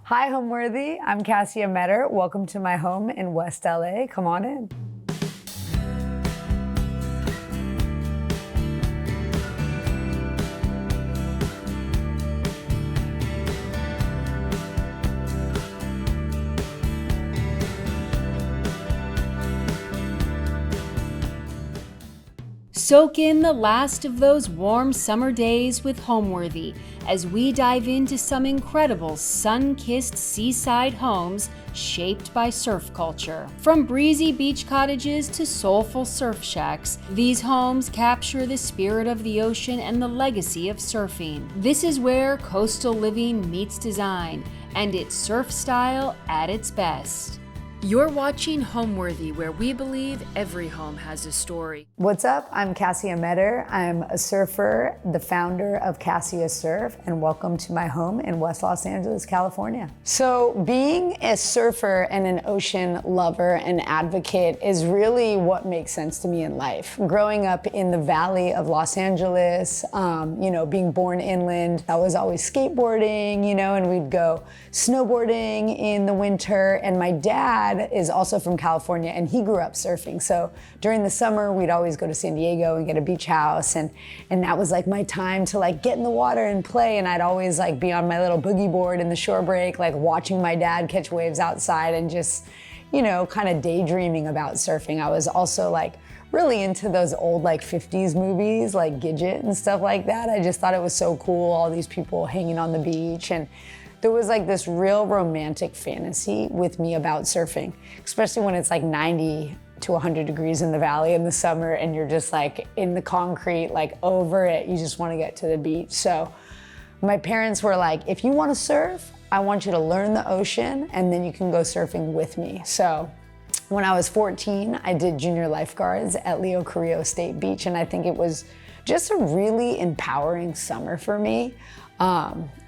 Hi, Homeworthy. I'm Kassia Meador. Welcome to my home in West LA. Come on in. Soak in the last of those warm summer days with Homeworthy as we dive into some incredible sun-kissed seaside homes shaped by surf culture. From breezy beach cottages to soulful surf shacks, these homes capture the spirit of the ocean and the legacy of surfing. This is where coastal living meets design, and it's surf style at its best. You're watching Homeworthy, where we believe every home has a story. What's up? I'm Kassia Meador. I'm a surfer, the founder of Kassia+Surf, and welcome to my home in West Los Angeles, California. So being a surfer and an ocean lover and advocate is really what makes sense to me in life. Growing up in the valley of Los Angeles, being born inland, I was always skateboarding, and we'd go snowboarding in the winter, and my dad is also from California and he grew up surfing. So during the summer, we'd always go to San Diego and get a beach house. And that was like my time to like get in the water and play. And I'd always like be on my little boogie board in the shore break, like watching my dad catch waves outside and just, kind of daydreaming about surfing. I was also like really into those old like 50s movies, like Gidget and stuff like that. I just thought it was so cool, all these people hanging on the beach. And there was like this real romantic fantasy with me about surfing, especially when it's like 90 to 100 degrees in the valley in the summer and you're just like in the concrete, like over it. You just want to get to the beach. So my parents were like, if you want to surf, I want you to learn the ocean and then you can go surfing with me. So when I was 14, I did junior lifeguards at Leo Carrillo State Beach. And I think it was just a really empowering summer for me.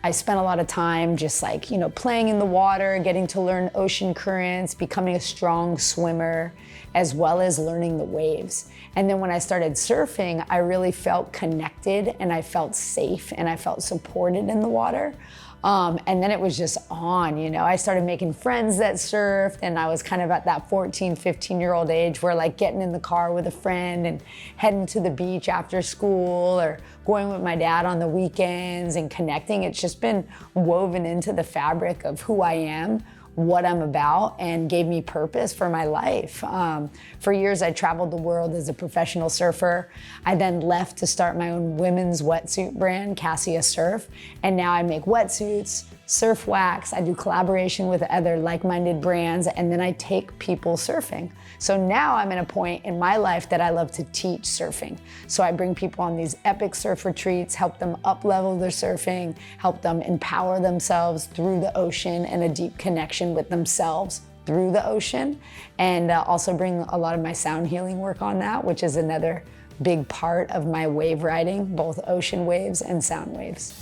I spent a lot of time just like, playing in the water, getting to learn ocean currents, becoming a strong swimmer, as well as learning the waves. And then when I started surfing, I really felt connected and I felt safe and I felt supported in the water. And then it was just on, I started making friends that surfed and I was kind of at that 14, 15-year-old age where like getting in the car with a friend and heading to the beach after school or going with my dad on the weekends and connecting. It's just been woven into the fabric of who I am, what I'm about, and gave me purpose for my life. For years, I traveled the world as a professional surfer. I then left to start my own women's wetsuit brand, Kassia+Surf, and now I make wetsuits, surf wax, I do collaboration with other like-minded brands, and then I take people surfing. So now I'm at a point in my life that I love to teach surfing. So I bring people on these epic surf retreats, help them up-level their surfing, help them empower themselves through the ocean and a deep connection with themselves through the ocean, and also bring a lot of my sound healing work on that, which is another big part of my wave riding, both ocean waves and sound waves.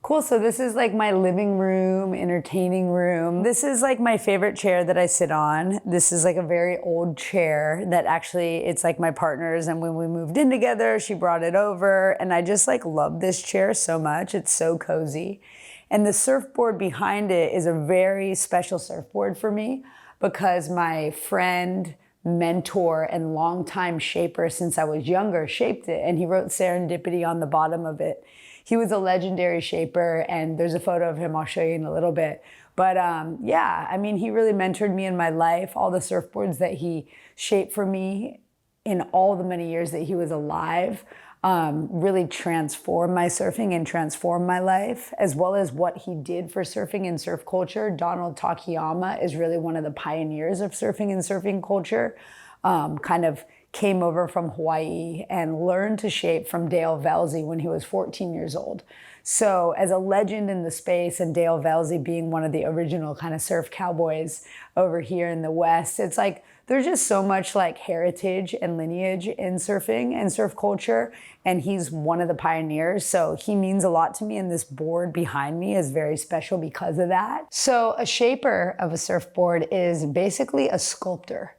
Cool, so this is like my living room, entertaining room. This is like my favorite chair that I sit on. This is like a very old chair that actually, it's like my partner's, and when we moved in together, she brought it over, and I just like love this chair so much. It's so cozy. And the surfboard behind it is a very special surfboard for me because my friend, mentor, and longtime shaper since I was younger shaped it, and he wrote serendipity on the bottom of it. He was a legendary shaper, and there's a photo of him I'll show you in a little bit. But he really mentored me in my life. All the surfboards that he shaped for me in all the many years that he was alive really transformed my surfing and transformed my life, as well as what he did for surfing and surf culture. Donald Takayama is really one of the pioneers of surfing and surfing culture. Kind of came over from Hawaii and learned to shape from Dale Velzy when he was 14 years old. So as a legend in the space, and Dale Velzy being one of the original kind of surf cowboys over here in the West, it's like there's just so much like heritage and lineage in surfing and surf culture, and he's one of the pioneers. So he means a lot to me, and this board behind me is very special because of that. So a shaper of a surfboard is basically a sculptor.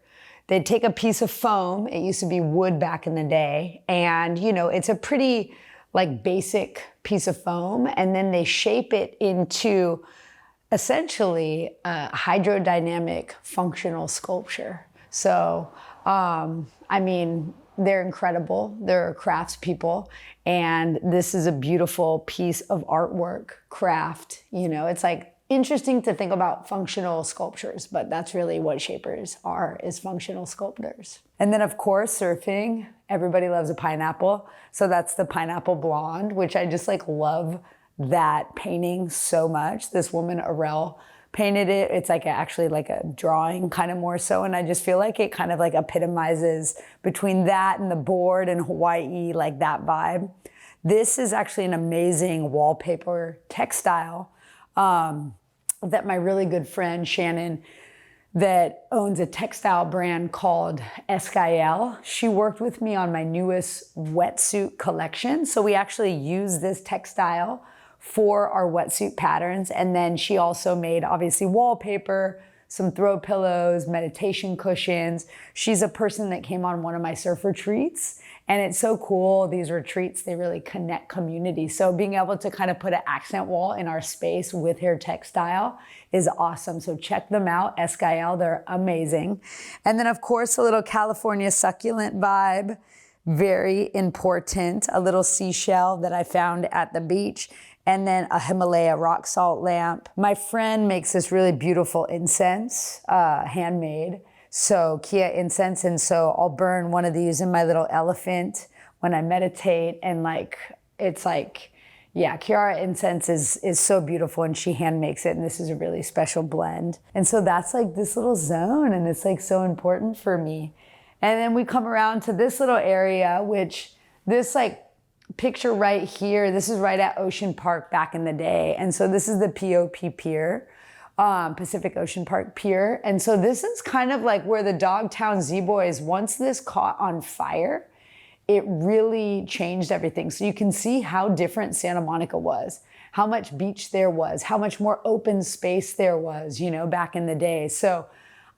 they'd take a piece of foam. It used to be wood back in the day. And, you know, it's a pretty like basic piece of foam. And then they shape it into essentially a hydrodynamic functional sculpture. So, I mean, they're incredible. They're craftspeople. And this is a beautiful piece of artwork, craft. You know, it's like interesting to think about functional sculptures, but that's really what shapers are, is functional sculptors. And then of course, surfing. Everybody loves a pineapple. So that's the pineapple blonde, which I just like love that painting so much. This woman, Arel, painted it. It's like actually like a drawing kind of more so. And I just feel like it kind of like epitomizes between that and the board in Hawaii, like that vibe. This is actually an amazing wallpaper textile that my really good friend Shannon, that owns a textile brand called Escael. She worked with me on my newest wetsuit collection. So we actually use this textile for our wetsuit patterns. And then she also made obviously wallpaper, some throw pillows, meditation cushions. She's a person that came on one of my surf retreats. And it's so cool. These retreats, they really connect community. So being able to kind of put an accent wall in our space with her textile is awesome. So check them out, Escael, they're amazing. And then of course, a little California succulent vibe, very important. A little seashell that I found at the beach. And then a Himalaya rock salt lamp. My friend makes this really beautiful incense, handmade. So Kia incense, and so I'll burn one of these in my little elephant when I meditate, and like, it's like, yeah, Kiara incense is so beautiful, and she hand makes it, and this is a really special blend. And so that's like this little zone, and it's like so important for me. And then we come around to this little area, which this like picture right here, this is right at Ocean Park back in the day. And so this is the POP Pier. Pacific Ocean Park Pier. And so this is kind of like where the Dogtown Z-Boys, once this caught on fire, it really changed everything. So you can see how different Santa Monica was, how much beach there was, how much more open space there was, you know, back in the day. So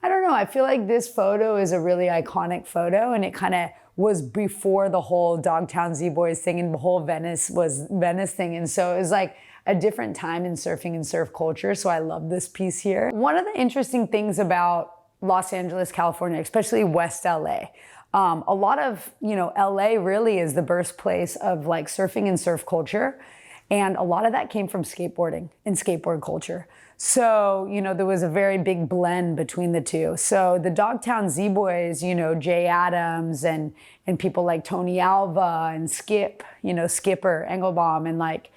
I don't know, I feel like this photo is a really iconic photo, and it kind of was before the whole Dogtown Z-Boys thing and the whole Venice thing. And so it was like a different time in surfing and surf culture. So I love this piece here. One of the interesting things about Los Angeles, California, especially West LA, a lot of, you know, LA really is the birthplace of like surfing and surf culture. And a lot of that came from skateboarding and skateboard culture. So, you know, there was a very big blend between the two. So the Dogtown Z-Boys, you know, Jay Adams and people like Tony Alva and Skip, you know, Skipper Engelbaum, and like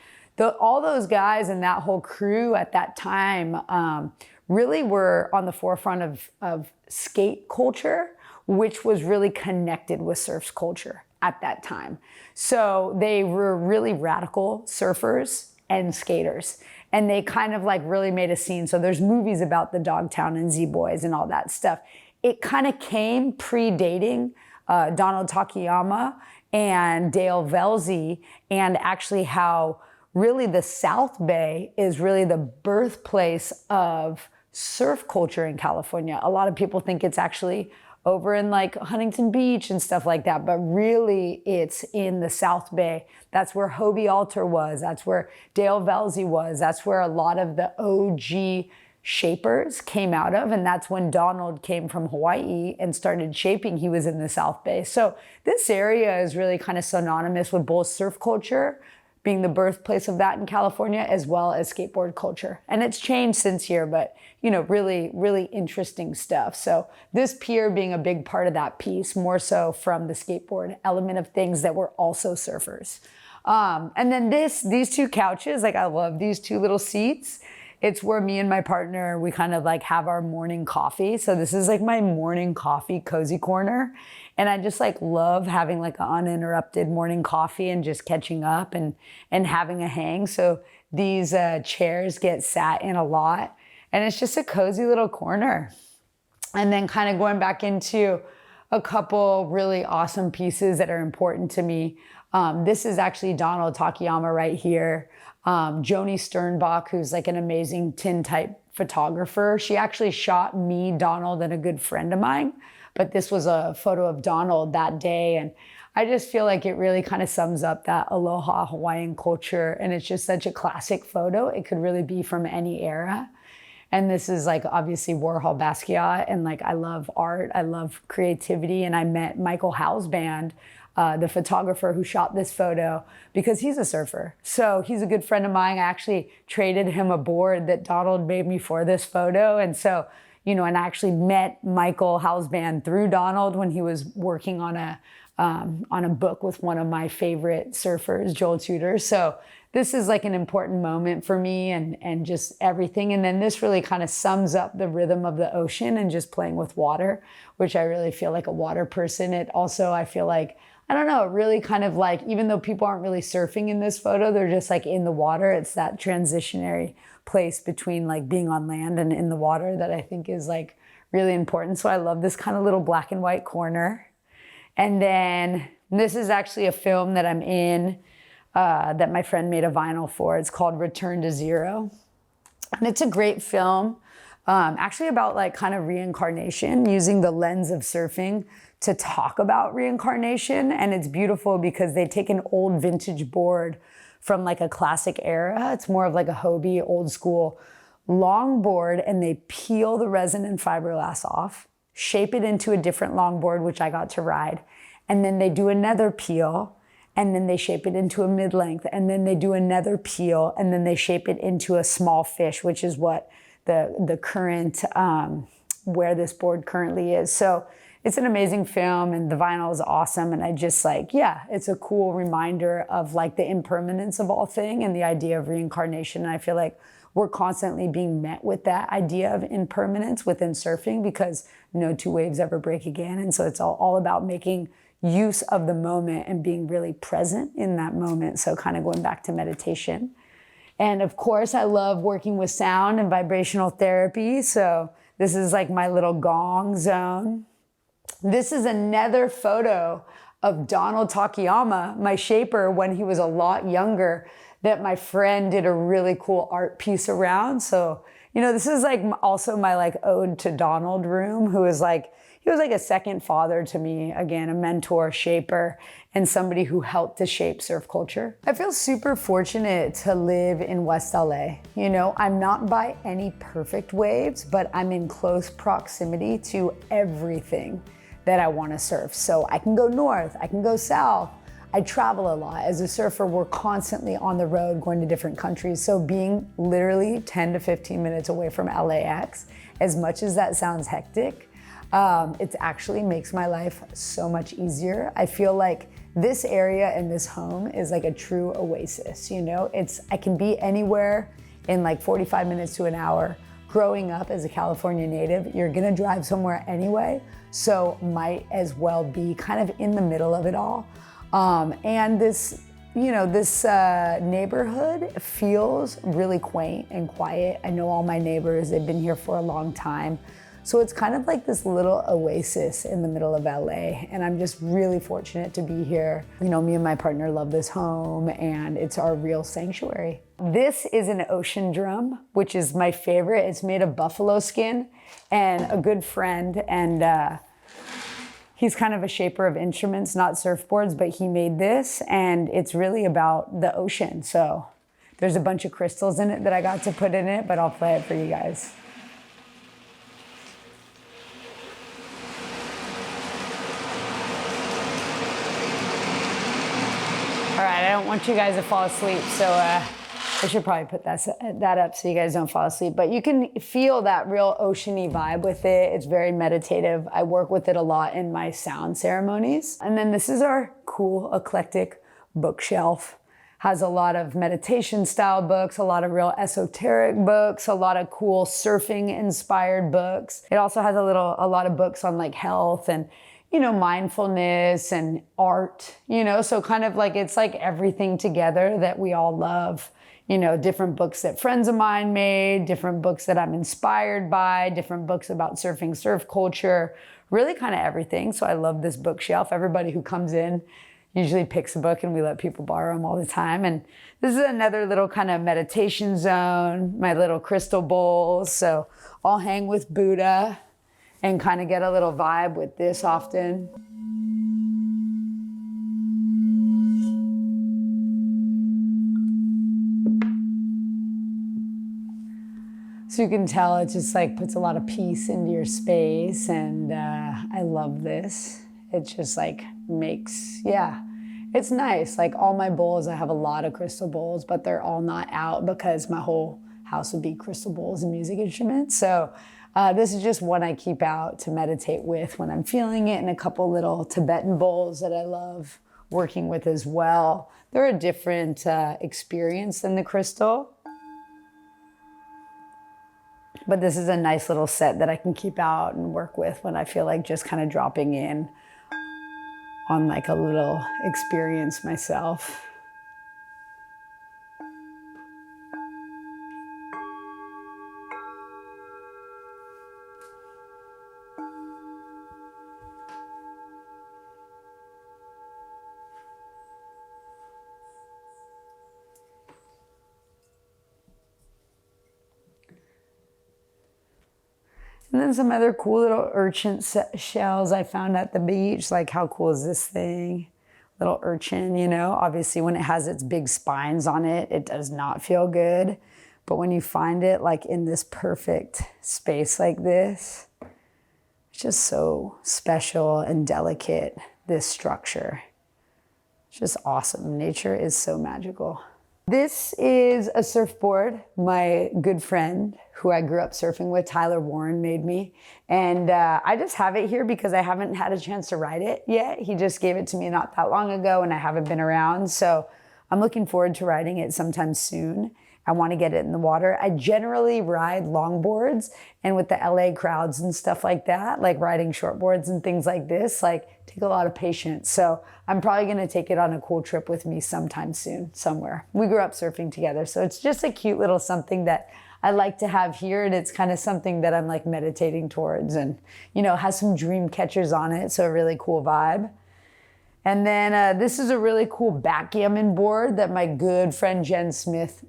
all those guys and that whole crew at that time really were on the forefront of skate culture, which was really connected with surf culture at that time. So they were really radical surfers and skaters. And they kind of like really made a scene. So there's movies about the Dogtown and Z-Boys and all that stuff. It kind of came predating Donald Takayama and Dale Velzy, and actually how really the South Bay is really the birthplace of surf culture in California. A lot of people think it's actually over in like Huntington Beach and stuff like that, but really it's in the South Bay. That's where Hobie Alter was. That's where Dale Velzy was. That's where a lot of the OG shapers came out of. And that's when Donald came from Hawaii and started shaping. He was in the South Bay. So this area is really kind of synonymous with both surf culture, being the birthplace of that in California, as well as skateboard culture. And it's changed since here, but you know, really, really interesting stuff. So this pier being a big part of that piece, more so from the skateboard element of things that were also surfers. And then these two couches, like I love these two little seats. It's where me and my partner, we kind of like have our morning coffee. So this is like my morning coffee cozy corner. And I just like love having like an uninterrupted morning coffee and just catching up and having a hang. So these chairs get sat in a lot, and it's just a cozy little corner. And then kind of going back into a couple really awesome pieces that are important to me. This is actually Donald Takayama right here. Joni Sternbach, who's like an amazing tintype photographer. She actually shot me, Donald, and a good friend of mine but this was a photo of Donald that day. And I just feel like it really kind of sums up that aloha Hawaiian culture. And it's just such a classic photo. It could really be from any era. And this is like obviously Warhol Basquiat. And like, I love art, I love creativity. And I met Michael Hausband, the photographer who shot this photo, because he's a surfer. So he's a good friend of mine. I actually traded him a board that Donald made me for this photo. And so, you know, and I actually met Michael Hausband through Donald when he was working on a book with one of my favorite surfers, Joel Tudor. So this is like an important moment for me and just everything. And then this really kind of sums up the rhythm of the ocean and just playing with water, which I really feel like a water person. It also, I feel like, I don't know, it really kind of like, even though people aren't really surfing in this photo, they're just like in the water. It's that transitionary place between like being on land and in the water that I think is like really important. So I love this kind of little black and white corner. And then this is actually a film that I'm in that my friend made a vinyl for. It's called Return to Zero. And it's a great film, actually about like kind of reincarnation, using the lens of surfing to talk about reincarnation. And it's beautiful because they take an old vintage board from like a classic era. It's more of like a Hobie, old school longboard, and they peel the resin and fiberglass off, shape it into a different longboard, which I got to ride. And then they do another peel, and then they shape it into a mid-length, and then they do another peel, and then they shape it into a small fish, which is what the current, where this board currently is. So it's an amazing film, and the vinyl is awesome. And I just like, yeah, it's a cool reminder of like the impermanence of all thing and the idea of reincarnation. And I feel like we're constantly being met with that idea of impermanence within surfing, because no two waves ever break again. And so it's all about making use of the moment and being really present in that moment. So kind of going back to meditation. And of course, I love working with sound and vibrational therapy. So this is like my little gong zone. This is another photo of Donald Takayama, my shaper, when he was a lot younger, that my friend did a really cool art piece around. So, you know, this is like also my like ode to Donald room, who is like, he was like a second father to me, again, a mentor, shaper, and somebody who helped to shape surf culture. I feel super fortunate to live in West LA. You know, I'm not by any perfect waves, but I'm in close proximity to everything that I want to surf. So I can go north, I can go south. I travel a lot. As a surfer, we're constantly on the road going to different countries. So being literally 10 to 15 minutes away from LAX, as much as that sounds hectic, it actually makes my life so much easier. I feel like this area and this home is like a true oasis, you know? I can be anywhere in like 45 minutes to an hour. Growing up as a California native, you're gonna drive somewhere anyway, so might as well be kind of in the middle of it all. And this, you know, this neighborhood feels really quaint and quiet. I know all my neighbors, they've been here for a long time. So it's kind of like this little oasis in the middle of LA. And I'm just really fortunate to be here. You know, me and my partner love this home, and it's our real sanctuary. This is an ocean drum, which is my favorite. It's made of buffalo skin, and a good friend, and he's kind of a shaper of instruments, not surfboards, but he made this, and it's really about the ocean. So there's a bunch of crystals in it that I got to put in it, but I'll play it for you guys. All right, I don't want you guys to fall asleep, so I should probably put that up so you guys don't fall asleep. But you can feel that real oceany vibe with it. It's very meditative. I work with it a lot in my sound ceremonies. And then this is our cool, eclectic bookshelf. Has a lot of meditation style books, a lot of real esoteric books, a lot of cool surfing inspired books. It also has a lot of books on like health and, you know, mindfulness and art, you know, so kind of like, it's like everything together that we all love, you know, different books that friends of mine made, different books that I'm inspired by, different books about surfing, surf culture, really kind of everything. So I love this bookshelf. Everybody who comes in usually picks a book, and we let people borrow them all the time. And this is another little kind of meditation zone, my little crystal bowls. So I'll hang with Buddha. and kind of get a little vibe with this often. So you can tell it just like puts a lot of peace into your space, and I love this. It just like makes, yeah, it's nice. Like all my bowls, I have a lot of crystal bowls, but they're all not out because my whole house would be crystal bowls and music instruments. So this is just one I keep out to meditate with when I'm feeling it, and a couple little Tibetan bowls that I love working with as well. They're a different experience than the crystal. But this is a nice little set that I can keep out and work with when I feel like just kind of dropping in on like a little experience myself. And then some other cool little urchin shells I found at the beach. Like, how cool is this thing? Little urchin, you know? Obviously, when it has its big spines on it, it does not feel good. But when you find it like in this perfect space like this, it's just so special and delicate, this structure. It's just awesome. Nature is so magical. This is a surfboard my good friend who I grew up surfing with, Tyler Warren, made me. And I just have it here because I haven't had a chance to ride it yet. He just gave it to me not that long ago and I haven't been around. So I'm looking forward to riding it sometime soon. I want to get it in the water. I generally ride longboards, and with the LA crowds and stuff like that, like riding shortboards and things like this, like take a lot of patience. So I'm probably going to take it on a cool trip with me sometime soon, somewhere. We grew up surfing together. So it's just a cute little something that I like to have here. And it's kind of something that I'm like meditating towards, and, you know, has some dream catchers on it. So a really cool vibe. And then this is a really cool backgammon board that my good friend Jen Smith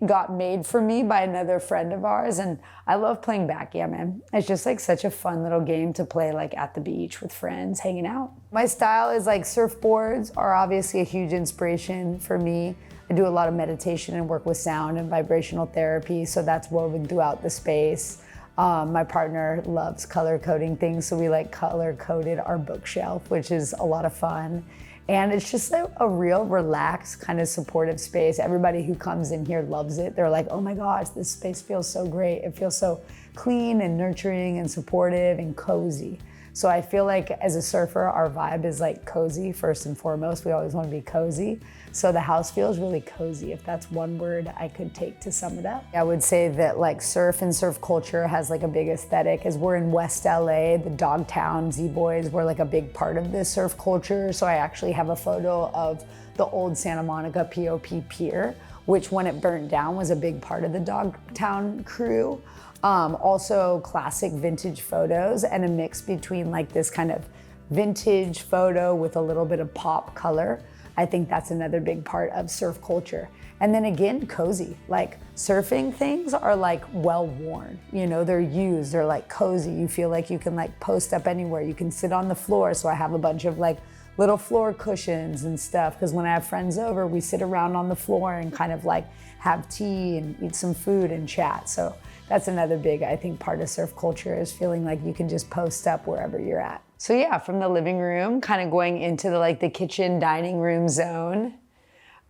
got made for me by another friend of ours. And I love playing backgammon. It's just like such a fun little game to play like at the beach with friends hanging out. My style is like surfboards are obviously a huge inspiration for me. I do a lot of meditation and work with sound and vibrational therapy, so that's woven throughout the space. My partner loves color coding things, so we like color coded our bookshelf, which is a lot of fun. And it's just like a real relaxed kind of supportive space. Everybody who comes in here loves it. They're like, oh my gosh, this space feels so great. It feels so clean and nurturing and supportive and cozy. So I feel like as a surfer, our vibe is like cozy first and foremost. We always want to be cozy. So the house feels really cozy, if that's one word I could take to sum it up. I would say that like surf and surf culture has like a big aesthetic. As we're in West LA, the Dogtown Z-Boys were like a big part of this surf culture. So I actually have a photo of the old Santa Monica POP Pier, which when it burnt down was a big part of the Dogtown crew. Also classic vintage photos and a mix between like this kind of vintage photo with a little bit of pop color. I think that's another big part of surf culture. And then again, cozy. Like surfing things are like well worn, you know, they're used, they're like cozy. You feel like you can like post up anywhere. You can sit on the floor. So I have a bunch of like little floor cushions and stuff, because when I have friends over, we sit around on the floor and kind of like have tea and eat some food and chat. So that's another big, I think, part of surf culture, is feeling like you can just post up wherever you're at. So yeah, from the living room, kind of going into the kitchen dining room zone.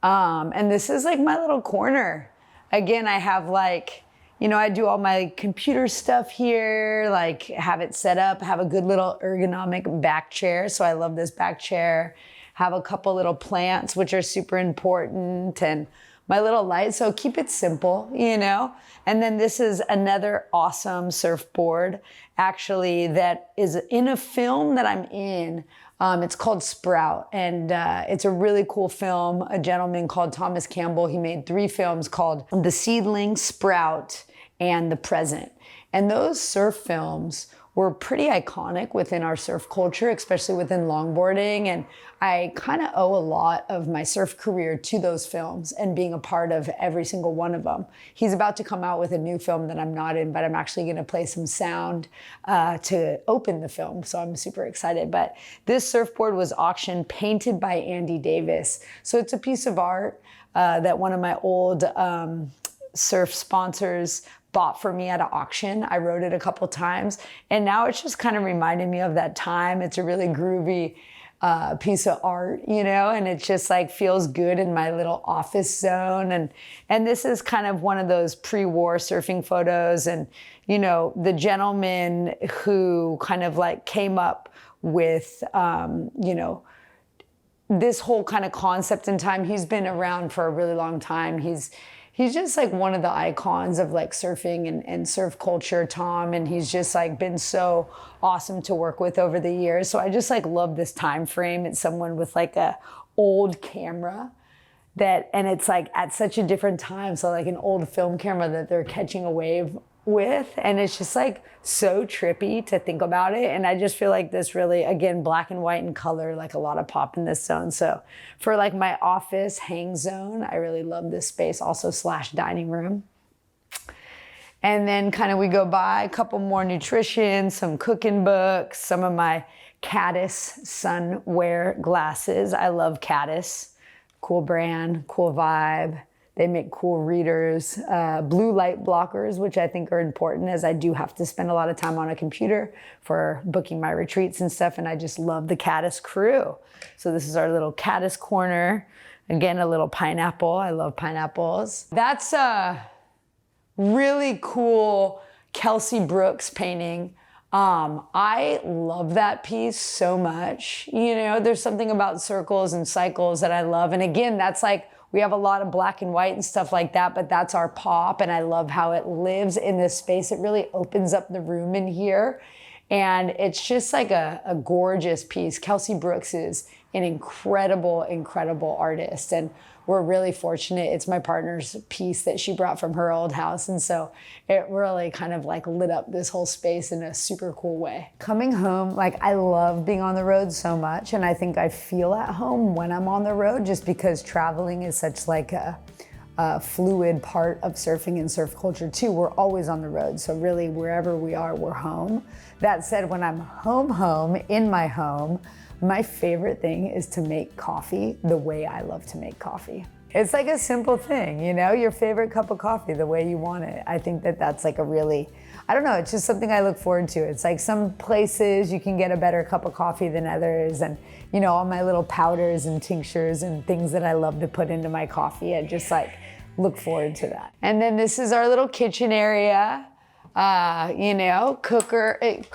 And this is like my little corner. Again, I have like, you know, I do all my computer stuff here, like have it set up, have a good little ergonomic back chair. So I love this back chair. Have a couple little plants, which are super important, and my little light. So keep it simple, you know? And then this is another awesome surfboard, actually, that is in a film that I'm in. It's called Sprout, and it's a really cool film. A gentleman called Thomas Campbell, he made 3 films called The Seedling, Sprout, and The Present. And those surf films were pretty iconic within our surf culture, especially within longboarding. And I kind of owe a lot of my surf career to those films and being a part of every single one of them. He's about to come out with a new film that I'm not in, but I'm actually going to play some sound to open the film. So I'm super excited. But this surfboard was auctioned, painted by Andy Davis. So it's a piece of art that one of my old surf sponsors bought for me at an auction. I rode it a couple times, and now it's just kind of reminding me of that time. It's a really groovy piece of art, you know, and it just like feels good in my little office zone. And this is kind of one of those pre-war surfing photos. And, you know, the gentleman who kind of like came up with, you know, this whole kind of concept in time, he's been around for a really long time. He's just like one of the icons of like surfing and surf culture, Tom, and he's just like been so awesome to work with over the years. So I just like love this time frame. It's someone with like a old camera and it's like at such a different time. So like an old film camera that they're catching a wave with, and it's just like so trippy to think about it. And I just feel like this really, again, black and white and color, like a lot of pop in this zone. So for like my office hang zone, I really love this space, also / dining room. And then kind of we go by a couple more nutrition, some cooking books, some of my Caddis sunwear glasses. I love Caddis, cool brand, cool vibe. They make cool readers, blue light blockers, which I think are important as I do have to spend a lot of time on a computer for booking my retreats and stuff. And I just love the Caddis crew. So this is our little Caddis corner. Again, a little pineapple. I love pineapples. That's a really cool Kelsey Brooks painting. I love that piece so much. You know, there's something about circles and cycles that I love. And again, that's like, we have a lot of black and white and stuff like that, but that's our pop. And I love how it lives in this space. It really opens up the room in here. And it's just like a gorgeous piece. Kelsey Brooks is an incredible, incredible artist. And we're really fortunate. It's my partner's piece that she brought from her old house. And so it really kind of like lit up this whole space in a super cool way. Coming home, like I love being on the road so much. And I think I feel at home when I'm on the road just because traveling is such like a fluid part of surfing and surf culture too. We're always on the road. So really wherever we are, we're home. That said, when I'm home in my home, my favorite thing is to make coffee the way I love to make coffee. It's like a simple thing, you know, your favorite cup of coffee the way you want it. I think that that's like a really, I don't know, it's just something I look forward to. It's like some places you can get a better cup of coffee than others. And, you know, all my little powders and tinctures and things that I love to put into my coffee, I just like look forward to that. And then this is our little kitchen area. You know,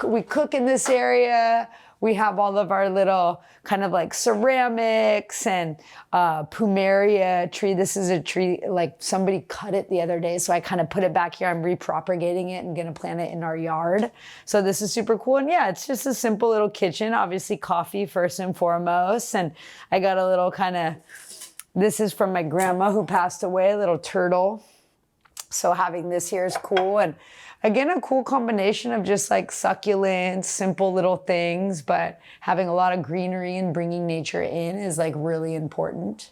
we cook in this area. We have all of our little kind of like ceramics and plumeria tree. This is a tree, like somebody cut it the other day. So I kind of put it back here. I'm repropagating it and gonna plant it in our yard. So this is super cool. And yeah, it's just a simple little kitchen. Obviously coffee first and foremost. And I got a little kind of, this is from my grandma who passed away, a little turtle. So having this here is cool. And again, a cool combination of just like succulents, simple little things, but having a lot of greenery and bringing nature in is like really important.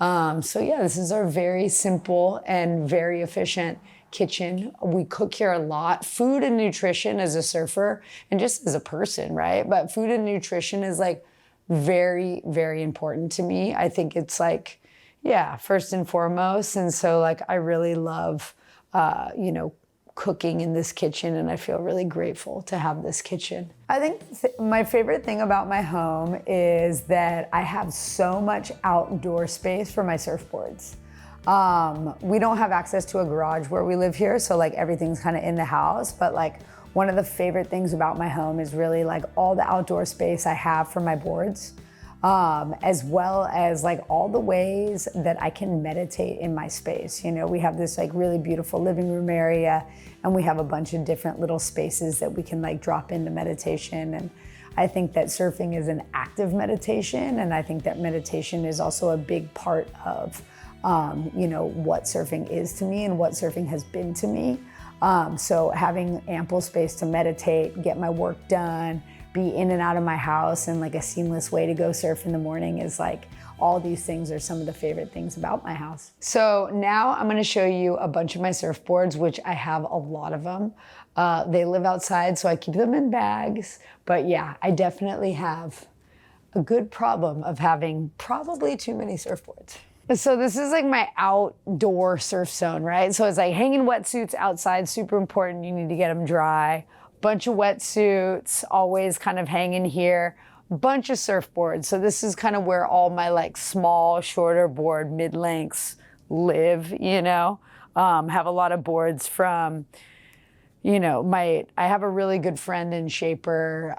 So yeah, this is our very simple and very efficient kitchen. We cook here a lot. Food and nutrition as a surfer and just as a person, right? But food and nutrition is like very, very important to me. I think it's like, yeah, first and foremost. And so like, I really love, you know, cooking in this kitchen, and I feel really grateful to have this kitchen. I think my favorite thing about my home is that I have so much outdoor space for my surfboards. We don't have access to a garage where we live here, so like everything's kind of in the house, but like one of the favorite things about my home is really like all the outdoor space I have for my boards. As well as like all the ways that I can meditate in my space. You know, we have this like really beautiful living room area, and we have a bunch of different little spaces that we can like drop into meditation. And I think that surfing is an active meditation, and I think that meditation is also a big part of, you know, what surfing is to me and what surfing has been to me. So having ample space to meditate, get my work done, be in and out of my house, and like a seamless way to go surf in the morning is like, all these things are some of the favorite things about my house. So now I'm gonna show you a bunch of my surfboards, which I have a lot of them. They live outside, so I keep them in bags. But yeah, I definitely have a good problem of having probably too many surfboards. So this is like my outdoor surf zone, right? So it's like hanging wetsuits outside, super important. You need to get them dry. Bunch of wetsuits, always kind of hanging here. Bunch of surfboards. So this is kind of where all my like small, shorter board, mid-lengths live, you know. Have a lot of boards from, you know, I have a really good friend and shaper,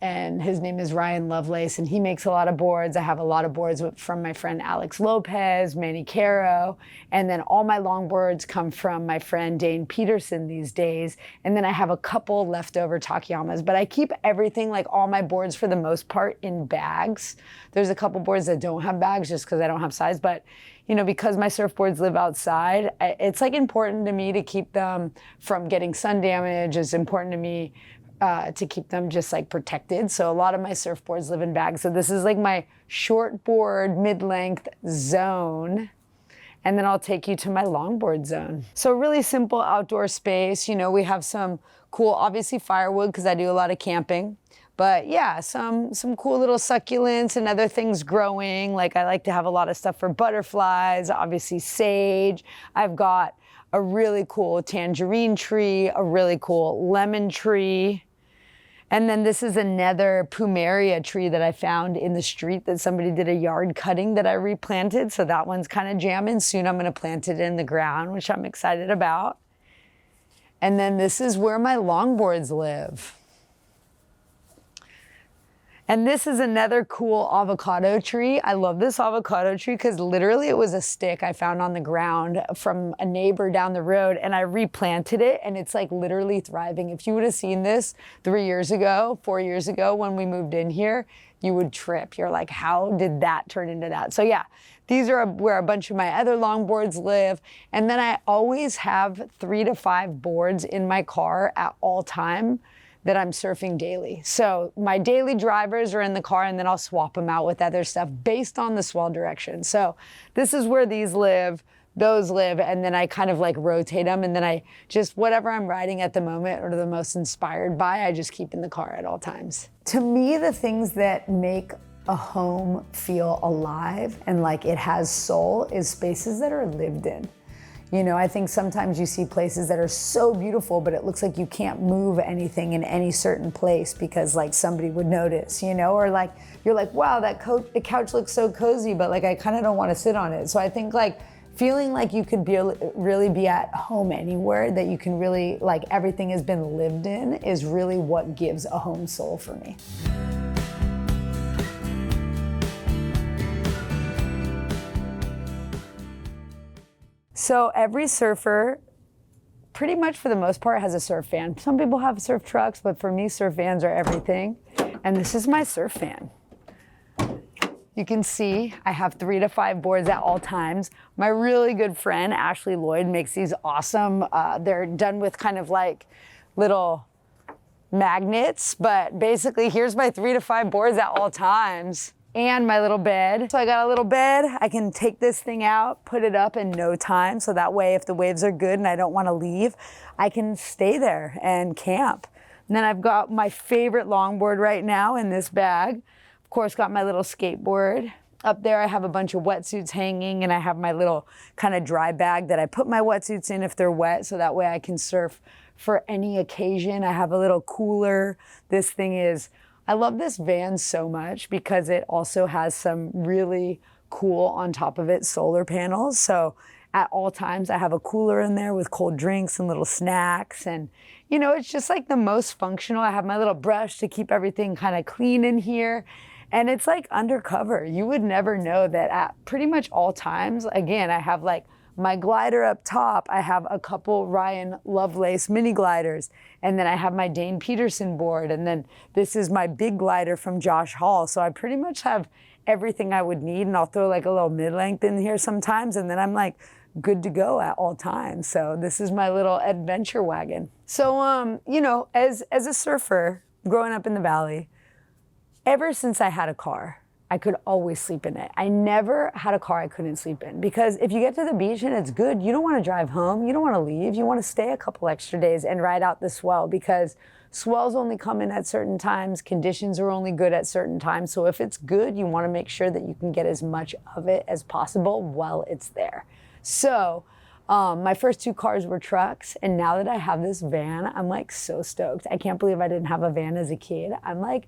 and his name is Ryan Lovelace, and he makes a lot of boards. I have a lot of boards from my friend Alex Lopez, Manny Caro, and then all my longboards come from my friend Dane Peterson these days, and then I have a couple leftover Takeyamas, but I keep everything, like all my boards for the most part, in bags. There's a couple boards that don't have bags just because I don't have size, but you know, because my surfboards live outside, it's like important to me to keep them from getting sun damage. It's important to me to keep them just like protected. So a lot of my surfboards live in bags. So this is like my shortboard mid-length zone. And then I'll take you to my longboard zone. So really simple outdoor space. You know, we have some cool, obviously firewood because I do a lot of camping. But yeah, some cool little succulents and other things growing. Like I like to have a lot of stuff for butterflies, obviously sage. I've got a really cool tangerine tree, a really cool lemon tree. And then this is another plumeria tree that I found in the street that somebody did a yard cutting that I replanted. So that one's kind of jamming. Soon I'm gonna plant it in the ground, which I'm excited about. And then this is where my longboards live. And this is another cool avocado tree. I love this avocado tree because literally it was a stick I found on the ground from a neighbor down the road, and I replanted it, and it's like literally thriving. If you would have seen this 3 years ago, 4 years ago when we moved in here, you would trip. You're like, how did that turn into that? So yeah, these are where a bunch of my other longboards live. And then I always have 3 to 5 boards in my car at all time that I'm surfing daily. So my daily drivers are in the car, and then I'll swap them out with other stuff based on the swell direction. So this is where these live, those live, and then I kind of like rotate them, and then I just, whatever I'm riding at the moment or the most inspired by, I just keep in the car at all times. To me, the things that make a home feel alive and like it has soul is spaces that are lived in. You know, I think sometimes you see places that are so beautiful, but it looks like you can't move anything in any certain place because like somebody would notice, you know, or like, you're like, wow, the couch looks so cozy, but like, I kind of don't want to sit on it. So I think like feeling like you could really be at home anywhere, that you can really, like everything has been lived in, is really what gives a home soul for me. So every surfer, pretty much for the most part, has a surf van. Some people have surf trucks, but for me, surf vans are everything. And this is my surf van. You can see I have 3 to 5 boards at all times. My really good friend, Ashley Lloyd, makes these awesome, they're done with kind of like little magnets, but basically here's my 3 to 5 boards at all times. And my little bed. So I got a little bed. I can take this thing out, put it up in no time. So that way, if the waves are good and I don't want to leave, I can stay there and camp. And then I've got my favorite longboard right now in this bag. Of course, got my little skateboard. Up there, I have a bunch of wetsuits hanging, and I have my little kind of dry bag that I put my wetsuits in if they're wet, so that way I can surf for any occasion. I have a little cooler. This thing is, I love this van so much because it also has some really cool, on top of it, solar panels. So at all times, I have a cooler in there with cold drinks and little snacks. And, you know, it's just like the most functional. I have my little brush to keep everything kind of clean in here. And it's like undercover. You would never know that at pretty much all times. Again, I have like my glider up top, I have a couple Ryan Lovelace mini gliders. And then I have my Dane Peterson board. And then this is my big glider from Josh Hall. So I pretty much have everything I would need. And I'll throw like a little mid-length in here sometimes. And then I'm like good to go at all times. So this is my little adventure wagon. So, you know, as a surfer growing up in the Valley, ever since I had a car, I could always sleep in it. I never had a car I couldn't sleep in, because if you get to the beach and it's good, you don't want to drive home, you don't want to leave, you want to stay a couple extra days and ride out the swell, because swells only come in at certain times, conditions are only good at certain times. So if it's good, you want to make sure that you can get as much of it as possible while it's there. So my first 2 cars were trucks, and now that I have this van, I'm like so stoked. I can't believe I didn't have a van as a kid. I'm like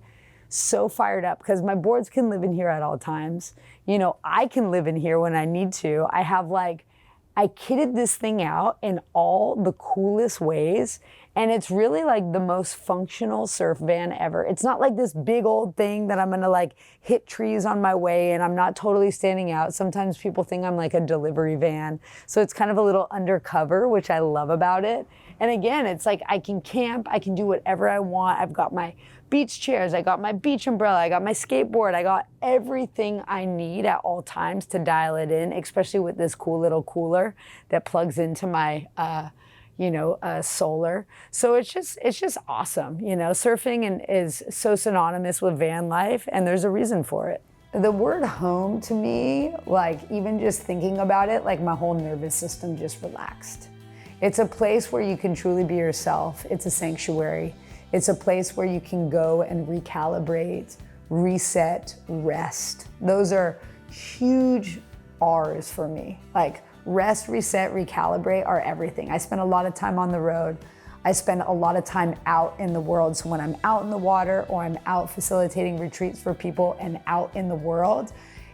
so fired up because my boards can live in here at all times. You know, I can live in here when I need to. I kitted this thing out in all the coolest ways, and it's really like the most functional surf van ever. It's not like this big old thing that I'm gonna like hit trees on my way and I'm not totally standing out. Sometimes people think I'm like a delivery van. So it's kind of a little undercover, which I love about it. And again, it's like I can camp, I can do whatever I want. I've got my beach chairs, I got my beach umbrella, I got my skateboard, I got everything I need at all times to dial it in, especially with this cool little cooler that plugs into my solar. So it's just awesome. You know, surfing is so synonymous with van life, and there's a reason for it. The word home to me, like even just thinking about it, like my whole nervous system just relaxed. It's a place where you can truly be yourself. It's a sanctuary. It's a place where you can go and recalibrate, reset, rest. Those are huge R's for me. Like rest, reset, recalibrate are everything. I spend a lot of time on the road. I spend a lot of time out in the world. So when I'm out in the water or I'm out facilitating retreats for people and out in the world,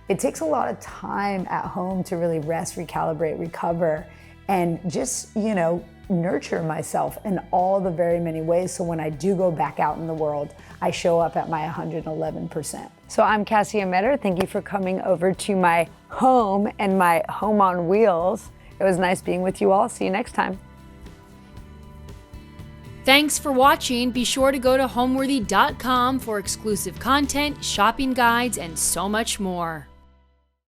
it takes a lot of time at home to really rest, recalibrate, recover, and just, you know, nurture myself in all the very many ways. So when I do go back out in the world, I show up at my 111%. So I'm Kassia Meador. Thank you for coming over to my home and my home on wheels. It was nice being with you all. See you next time. Thanks for watching. Be sure to go to homeworthy.com for exclusive content, shopping guides, and so much more.